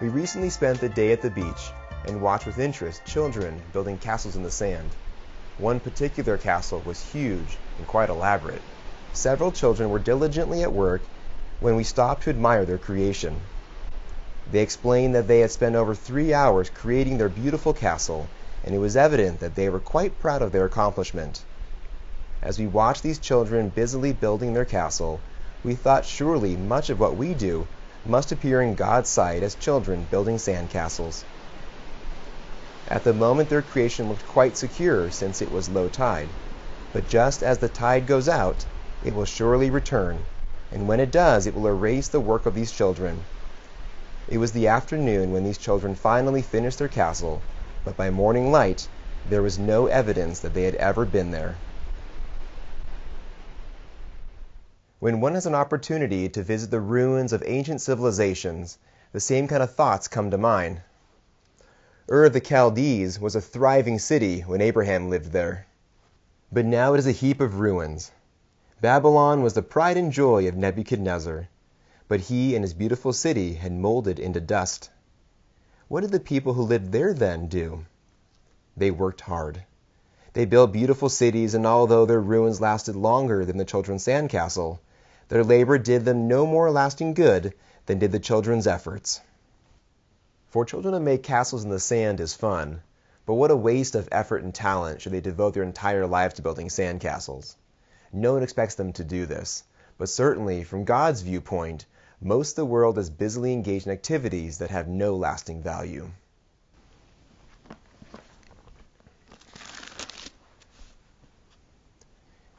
We recently spent the day at the beach and watched with interest children building castles in the sand. One particular castle was huge and quite elaborate. Several children were diligently at work when we stopped to admire their creation. They explained that they had spent over 3 hours creating their beautiful castle, and it was evident that they were quite proud of their accomplishment. As we watched these children busily building their castle, we thought surely much of what we do must appear in God's sight as children building sand castles. At the moment their creation looked quite secure since it was low tide, but just as the tide goes out, it will surely return, and when it does, it will erase the work of these children. It was the afternoon when these children finally finished their castle, but by morning light, there was no evidence that they had ever been there. When one has an opportunity to visit the ruins of ancient civilizations, the same kind of thoughts come to mind. Ur of the Chaldees was a thriving city when Abraham lived there, but now it is a heap of ruins. Babylon was the pride and joy of Nebuchadnezzar, but he and his beautiful city had molded into dust. What did the people who lived there then do? They worked hard. They built beautiful cities, and although their ruins lasted longer than the children's sandcastle, their labor did them no more lasting good than did the children's efforts. For children to make castles in the sand is fun, but what a waste of effort and talent should they devote their entire lives to building sandcastles. No one expects them to do this, but certainly from God's viewpoint, most of the world is busily engaged in activities that have no lasting value.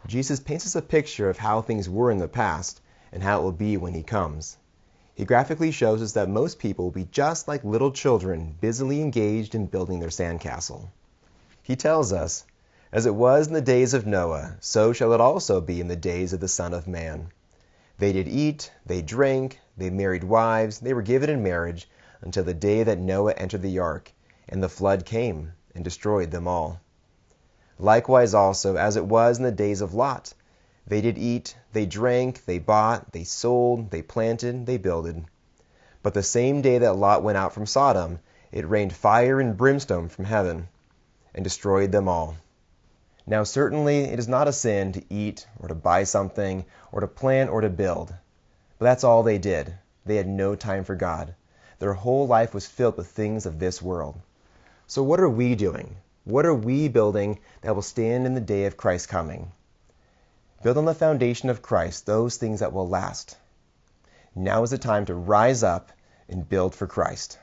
Jesus paints us a picture of how things were in the past and how it will be when he comes. He graphically shows us that most people will be just like little children busily engaged in building their sandcastle. He tells us, "As it was in the days of Noah, so shall it also be in the days of the Son of Man. They did eat, they drank, they married wives, they were given in marriage, until the day that Noah entered the ark, and the flood came and destroyed them all. Likewise also, as it was in the days of Lot, they did eat, they drank, they bought, they sold, they planted, they builded. But the same day that Lot went out from Sodom, it rained fire and brimstone from heaven, and destroyed them all. Now certainly it is not a sin to eat, or to buy something, or to plant, or to build. But that's all they did. They had no time for God. Their whole life was filled with things of this world. So what are we doing? What are we building that will stand in the day of Christ's coming? Build on the foundation of Christ those things that will last. Now is the time to rise up and build for Christ.